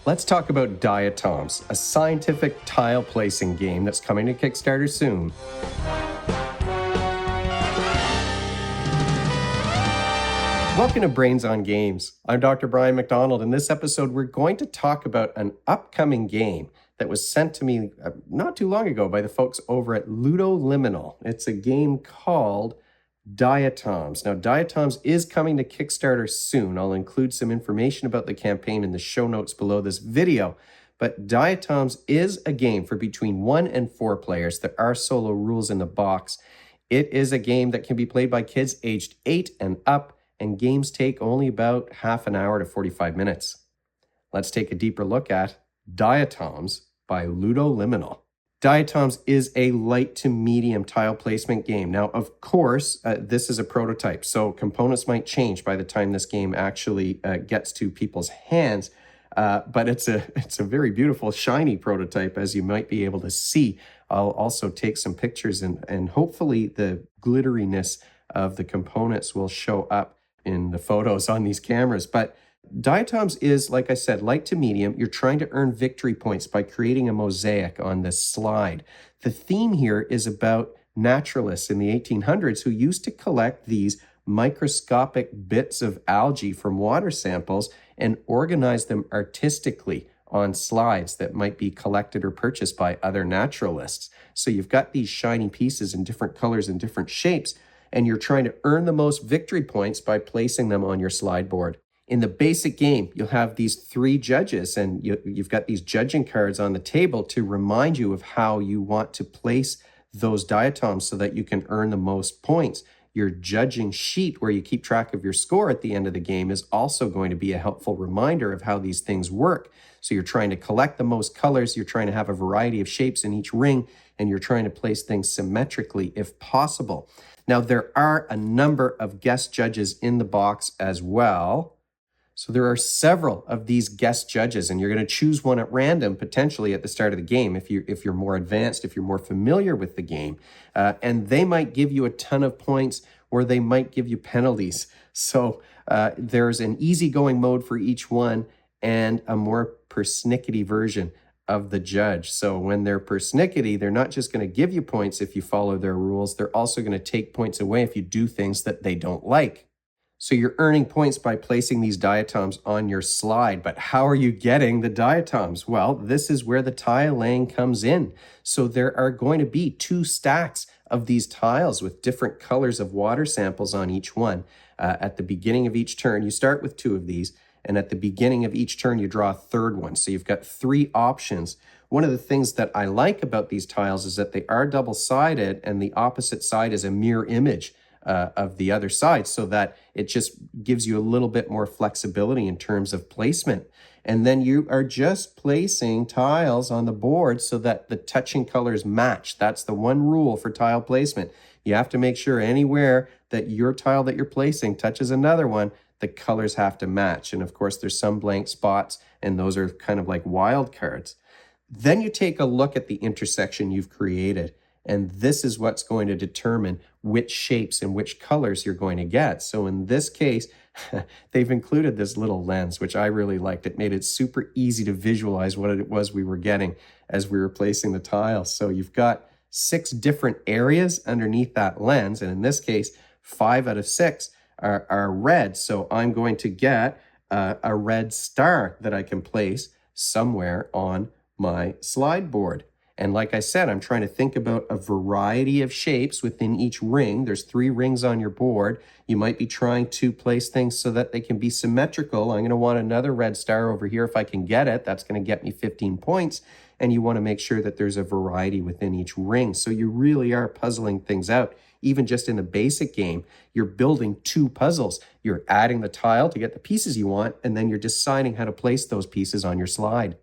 Let's talk about Diatoms, a scientific tile placing game that's coming to Kickstarter soon. Welcome to Brains on Games. I'm Dr. Brian McDonald. In this episode, we're going to talk about an upcoming game that was sent to me not too long ago by the folks over at Ludoliminal. It's a game called Diatoms. Now, Diatoms is coming to Kickstarter soon. I'll include some information about the campaign in the show notes below this video. But Diatoms is a game for between 1 and 4 players. There are solo rules in the box. It is a game that can be played by kids aged 8 and up, and games take only about half an hour to 45 minutes. Let's take a deeper look at Diatoms by Ludoliminal. Diatoms is a light to medium tile placement game. Now, of course, this is a prototype, so components might change by the time this game actually gets to people's hands, but it's a very beautiful, shiny prototype, as you might be able to see. I'll also take some pictures, and hopefully the glitteriness of the components will show up in the photos on these cameras. But Diatoms is, like I said, light to medium. You're trying to earn victory points by creating a mosaic on this slide. The theme here is about naturalists in the 1800s who used to collect these microscopic bits of algae from water samples and organize them artistically on slides that might be collected or purchased by other naturalists. So you've got these shiny pieces in different colors and different shapes, and you're trying to earn the most victory points by placing them on your slide board. In the basic game, you'll have these 3 judges, and you've got these judging cards on the table to remind you of how you want to place those diatoms so that you can earn the most points. Your judging sheet, where you keep track of your score at the end of the game, is also going to be a helpful reminder of how these things work. So you're trying to collect the most colors, you're trying to have a variety of shapes in each ring, and you're trying to place things symmetrically if possible. Now, there are a number of guest judges in the box as well. So there are several of these guest judges, and you're going to choose one at random, potentially at the start of the game, if you're more advanced, if you're more familiar with the game. And they might give you a ton of points, or they might give you penalties. So there's an easygoing mode for each one, and a more persnickety version of the judge. So when they're persnickety, they're not just going to give you points if you follow their rules, they're also going to take points away if you do things that they don't like. So you're earning points by placing these diatoms on your slide, but how are you getting the diatoms? Well, this is where the tile laying comes in. So there are going to be 2 stacks of these tiles with different colors of water samples on each one. At the beginning of each turn, you start with 2 of these, and at the beginning of each turn, you draw a 3rd one. So you've got 3 options. One of the things that I like about these tiles is that they are double-sided, and the opposite side is a mirror image of the other side, so that it just gives you a little bit more flexibility in terms of placement. And then you are just placing tiles on the board so that the touching colors match. That's the one rule for tile placement. You have to make sure anywhere that your tile that you're placing touches another one, the colors have to match. And of course, there's some blank spots, and those are kind of like wild cards. Then you take a look at the intersection you've created. And this is what's going to determine which shapes and which colors you're going to get. So in this case, they've included this little lens, which I really liked. It made it super easy to visualize what it was we were getting as we were placing the tiles. So you've got 6 different areas underneath that lens. And in this case, 5 out of 6 are red. So I'm going to get a red star that I can place somewhere on my slide board. And like I said, I'm trying to think about a variety of shapes within each ring. There's 3 rings on your board. You might be trying to place things so that they can be symmetrical. I'm going to want another red star over here if I can get it. That's going to get me 15 points. And you want to make sure that there's a variety within each ring. So you really are puzzling things out. Even just in the basic game, you're building 2 puzzles. You're adding the tile to get the pieces you want, and then you're deciding how to place those pieces on your slide.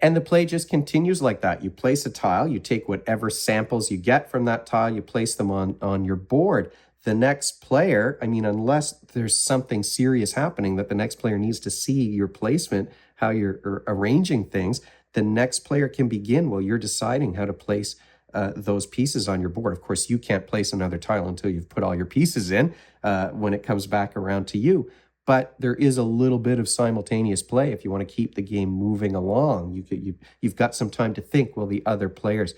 And the play just continues like that. You place a tile, you take whatever samples you get from that tile, you place them on your board. The next player, unless there's something serious happening that the next player needs to see your placement, how you're arranging things, the next player can begin while you're deciding how to place those pieces on your board. Of course, you can't place another tile until you've put all your pieces in when it comes back around to you. but there is a little bit of simultaneous play if you want to keep the game moving along. You've got some time to think while the other players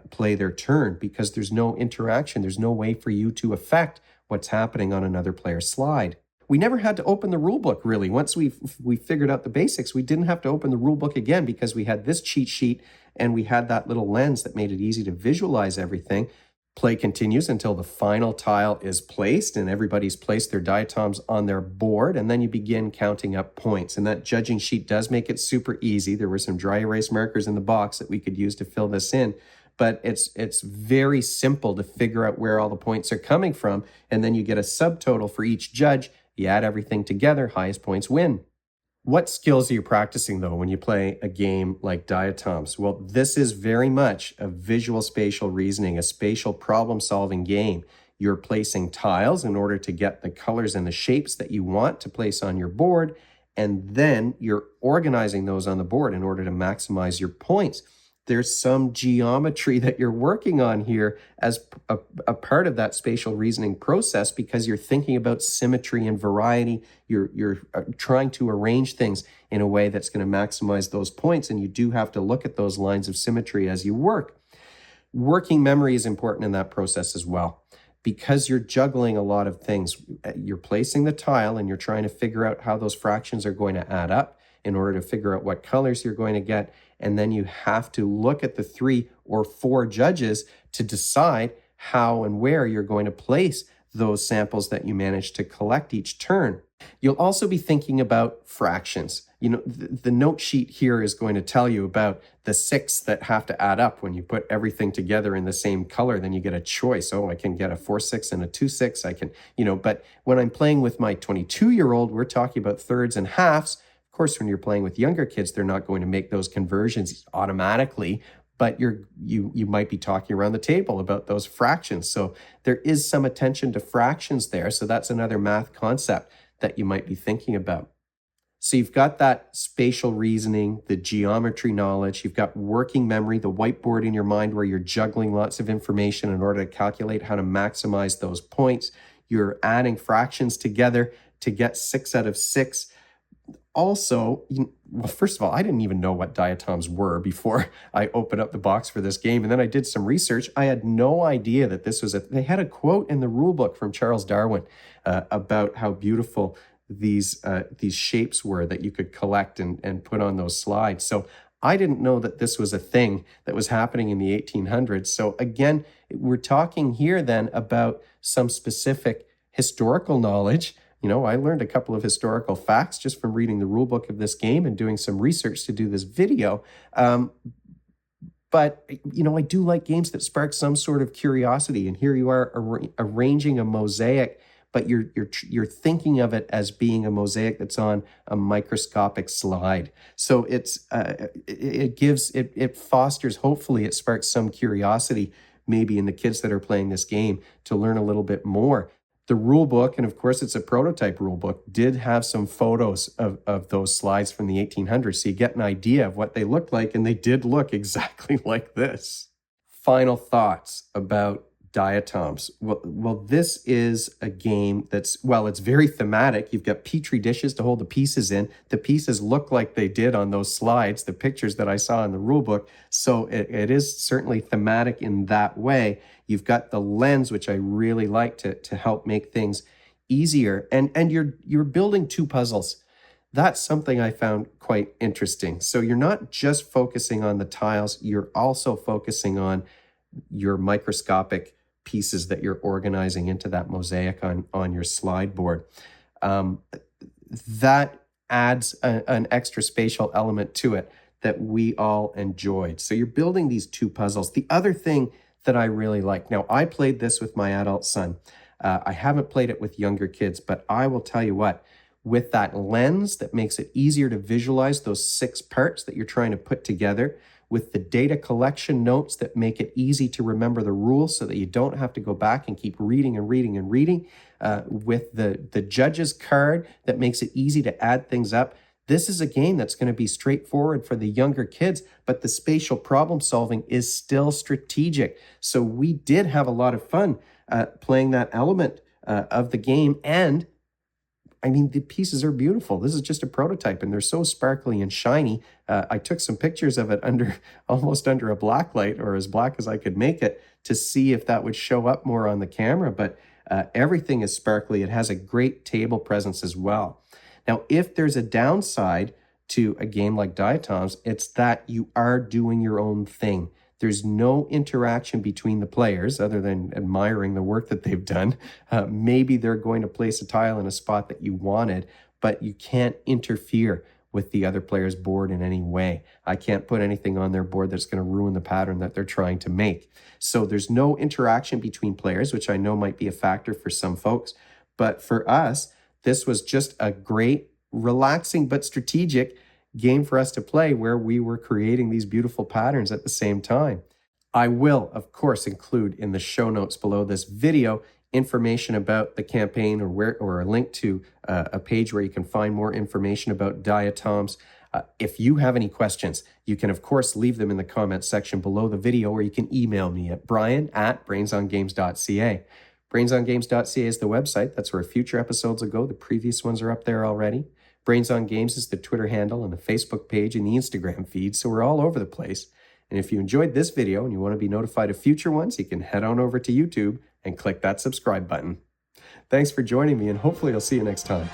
play their turn, because there's no interaction. There's no way for you to affect what's happening on another player's slide. We never had to open the rule book, really. Once we figured out the basics, we didn't have to open the rule book again, because we had this cheat sheet and we had that little lens that made it easy to visualize everything. Play continues until the final tile is placed and everybody's placed their diatoms on their board, and then you begin counting up points. And that judging sheet does make it super easy. There were some dry erase markers in the box that we could use to fill this in, but it's very simple to figure out where all the points are coming from, and then you get a subtotal for each judge. You add everything together, highest points win. What skills are you practicing, though, when you play a game like Diatoms? Well, this is very much a visual spatial reasoning, a spatial problem-solving game. You're placing tiles in order to get the colors and the shapes that you want to place on your board, and then you're organizing those on the board in order to maximize your points. There's some geometry that you're working on here as a part of that spatial reasoning process, because you're thinking about symmetry and variety. You're trying to arrange things in a way that's going to maximize those points, and you do have to look at those lines of symmetry as you work. Working memory is important in that process as well, because you're juggling a lot of things. You're placing the tile and you're trying to figure out how those fractions are going to add up in order to figure out what colors you're going to get. And then you have to look at the 3 or 4 judges to decide how and where you're going to place those samples that you manage to collect each turn. You'll also be thinking about fractions. You know, the note sheet here is going to tell you about the 6 that have to add up. When you put everything together in the same color, then you get a choice. Oh, I can get a 4-6 and a 2-6. I can, but when I'm playing with my 22-year-old, we're talking about thirds and halves. Of course, when you're playing with younger kids, they're not going to make those conversions automatically, but you might be talking around the table about those fractions. So there is some attention to fractions there. So that's another math concept that you might be thinking about. So you've got that spatial reasoning, the geometry knowledge, you've got working memory, the whiteboard in your mind where you're juggling lots of information in order to calculate how to maximize those points. You're adding fractions together to get 6 out of 6. Also, well, first of all, I didn't even know what diatoms were before I opened up the box for this game. And then I did some research. I had no idea that this was they had a quote in the rule book from Charles Darwin about how beautiful these shapes were that you could collect and put on those slides. So I didn't know that this was a thing that was happening in the 1800s. So again, we're talking here then about some specific historical knowledge. I learned a couple of historical facts just from reading the rule book of this game and doing some research to do this video. But I do like games that spark some sort of curiosity. And here you are arranging a mosaic, but you're thinking of it as being a mosaic that's on a microscopic slide. So it fosters, hopefully it sparks some curiosity maybe in the kids that are playing this game to learn a little bit more. The rule book, and of course it's a prototype rule book, did have some photos of those slides from the 1800s, so you get an idea of what they looked like, and they did look exactly like this. Final thoughts about Diatoms. Well, this is a game it's very thematic. You've got petri dishes to hold the pieces in. The pieces look like they did on those slides, the pictures that I saw in the rule book. So it is certainly thematic in that way. You've got the lens, which I really like to help make things easier. And you're building 2 puzzles. That's something I found quite interesting. So you're not just focusing on the tiles, you're also focusing on your microscopic pieces that you're organizing into that mosaic on your slide board. That adds an extra spatial element to it that we all enjoyed. So you're building these 2 puzzles. The other thing that I really like, now I played this with my adult son. I haven't played it with younger kids, but I will tell you what, with that lens that makes it easier to visualize those 6 parts that you're trying to put together, with the data collection notes that make it easy to remember the rules so that you don't have to go back and keep reading and reading and reading, with the judge's card that makes it easy to add things up. This is a game that's going to be straightforward for the younger kids, but the spatial problem solving is still strategic. So we did have a lot of fun playing that element of the game, and I mean, the pieces are beautiful. This is just a prototype, and they're so sparkly and shiny. I took some pictures of it under almost under a black light, or as black as I could make it, to see if that would show up more on the camera. But everything is sparkly. It has a great table presence as well. Now, if there's a downside to a game like Diatoms, it's that you are doing your own thing. There's no interaction between the players other than admiring the work that they've done. Maybe they're going to place a tile in a spot that you wanted, but you can't interfere with the other player's board in any way. I can't put anything on their board that's going to ruin the pattern that they're trying to make. So there's no interaction between players, which I know might be a factor for some folks. But for us, this was just a great, relaxing, but strategic game for us to play where we were creating these beautiful patterns at the same time. I will, of course, include in the show notes below this video information about the campaign, or a link to a page where you can find more information about Diatoms. If you have any questions, you can, of course, leave them in the comments section below the video, or you can email me at brian@brainsongames.ca. Brainsongames.ca is the website. That's where future episodes will go. The previous ones are up there already. Brains on Games is the Twitter handle and the Facebook page and the Instagram feed, so we're all over the place. And if you enjoyed this video and you want to be notified of future ones, you can head on over to YouTube and click that subscribe button. Thanks for joining me, and hopefully I'll see you next time.